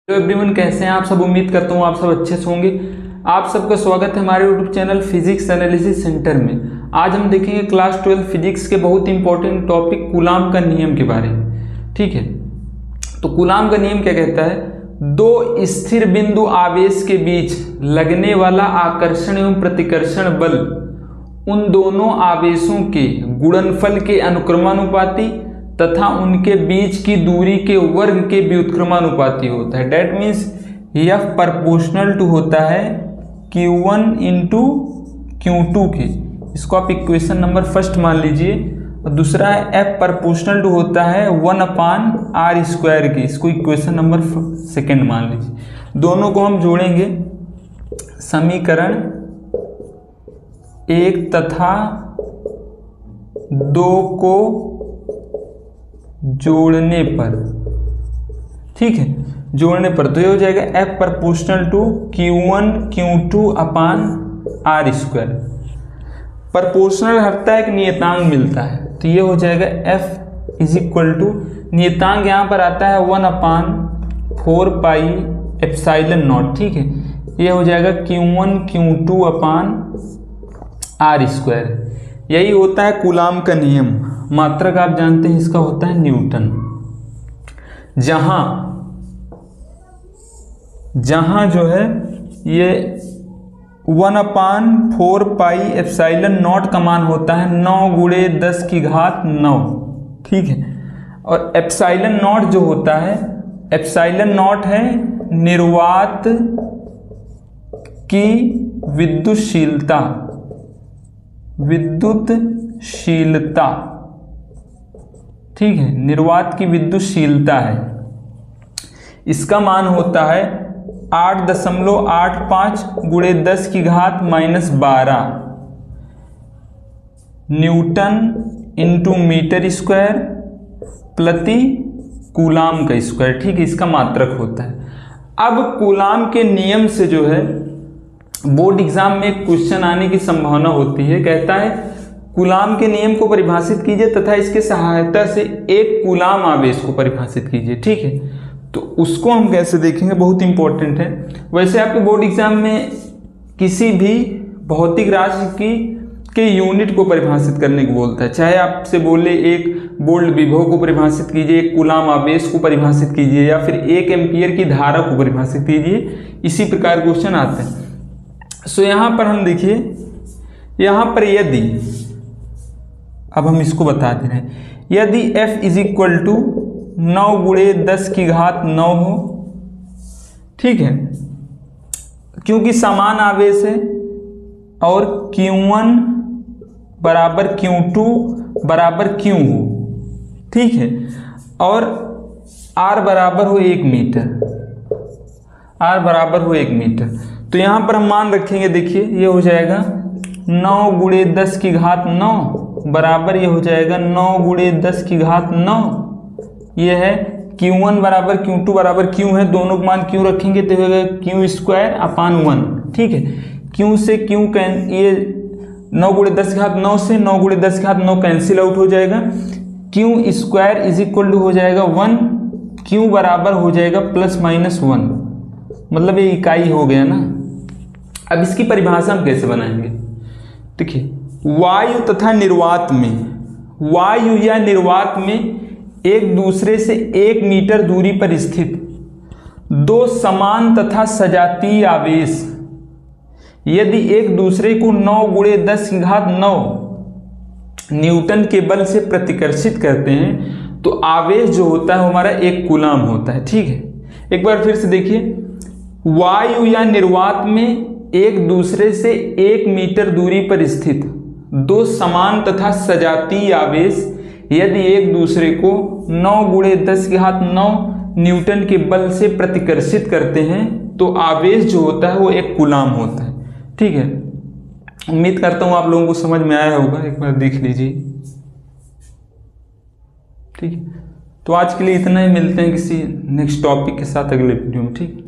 Hello everyone, कैसे हैं आप सब। उम्मीद करता हूँ आप सब अच्छे से होंगे। आप सबका स्वागत है हमारे YouTube channel physics analysis centre में। आज हम देखेंगे क्लास 12 फिजिक्स के बहुत इंपॉर्टेंट टॉपिक कूलाम का नियम के बारे में। ठीक है, तो कूलाम का नियम क्या कहता है, दो स्थिर बिंदु आवेश के बीच लगने वाला आकर्षण एवं प्रतिकर्षण बल उन दोनों आवेशों के गुणनफल के अनुक्रमानुपाती तथा उनके बीच की दूरी के वर्ग के व्युत्क्रमानुपाती होता है। That means F proportional to होता है Q1 इंटू Q2 के। इसको आप इक्वेशन नंबर फर्स्ट मान लीजिए। और दूसरा है F प्रोपोर्शनल टू होता है 1/r² की। इसको इक्वेशन नंबर सेकेंड मान लीजिए। दोनों को हम जोड़ेंगे समीकरण 1 तथा 2 को जोड़ने पर। ठीक है, जोड़ने पर तो ये हो जाएगा F proportional to Q1 Q2/r²। Proportional हटता है, एक नियतांक मिलता है, तो ये हो जाएगा F इज इक्वल टू, नियतांक यहाँ पर आता है 1/4πε0। ठीक है, ये हो जाएगा Q1 Q2/r²। यही होता है कूलाम का नियम। मात्रक आप जानते हैं इसका होता है न्यूटन। जहां जो है ये 1/4πε0 का मान होता है 9 × 10⁹ ठीक है, और ε0 जो होता है, ε0 है निर्वात की विद्युतशीलता। ठीक है, निर्वात की विद्युतशीलता है। इसका मान होता है 8.85 × 10⁻⁻12 न्यूटन इंटू मीटर स्क्वायर प्रति कूलाम का स्क्वायर। ठीक है, इसका मात्रक होता है। अब कूलाम के नियम से जो है बोर्ड एग्जाम में एक क्वेश्चन आने की संभावना होती है। कहता है कूलाम के नियम को परिभाषित कीजिए तथा इसके सहायता से एक कूलाम आवेश को परिभाषित कीजिए। ठीक है, तो उसको हम कैसे देखेंगे, बहुत इंपॉर्टेंट है। वैसे आपके बोर्ड एग्जाम में किसी भी भौतिक राशि के यूनिट को परिभाषित करने को बोलता है। चाहे आपसे बोले एक वोल्ट विभव को परिभाषित कीजिए, एक कूलाम आवेश को परिभाषित कीजिए, या फिर 1 एम्पीयर की धारा को परिभाषित कीजिए, इसी प्रकार क्वेश्चन आते हैं। सो यहाँ पर हम देखिए, यहाँ पर यदि, अब हम इसको बता दे रहे हैं, यदि F इज इक्वल टू 9 × 10⁹ हो, ठीक है, क्योंकि समान आवेश है, और Q1 बराबर Q2 बराबर Q हो, ठीक है, और R बराबर हो 1 मीटर, R बराबर हो 1 मीटर, तो यहाँ पर हम मान रखेंगे। देखिए, ये हो जाएगा 9 × 10⁹ बराबर, ये हो जाएगा 9 × 10⁹। ये है Q1 बराबर Q2 बराबर Q है, दोनों मान Q रखेंगे तो होगा Q²/1। ठीक है, Q से Q ये 9 × 10⁹ से 9 × 10⁹ कैंसिल आउट हो जाएगा। Q² इज इक्वल टू हो जाएगा 1, Q बराबर हो जाएगा ±1, मतलब ये इकाई हो गया ना। अब इसकी परिभाषा हम कैसे बनाएंगे, देखिए, वायु तथा निर्वात में, वायु या निर्वात में एक दूसरे से 1 मीटर दूरी पर स्थित दो समान तथा सजातीय आवेश यदि एक दूसरे को 9 × 10⁹ न्यूटन के बल से प्रतिकर्षित करते हैं, तो आवेश जो होता है हमारा 1 कूलाम होता है। ठीक है, एक बार फिर से देखिए, वायु या निर्वात में एक दूसरे से 1 मीटर दूरी पर स्थित दो समान तथा सजातीय आवेश यदि एक दूसरे को 9 × 10⁹ न्यूटन के बल से प्रतिकर्षित करते हैं, तो आवेश जो होता है वो 1 कूलाम होता है। ठीक है, उम्मीद करता हूँ आप लोगों को समझ में आया होगा, एक बार देख लीजिए। ठीक है, तो आज के लिए इतना ही, मिलते हैं किसी नेक्स्ट टॉपिक के साथ अगले वीडियो में। ठीक।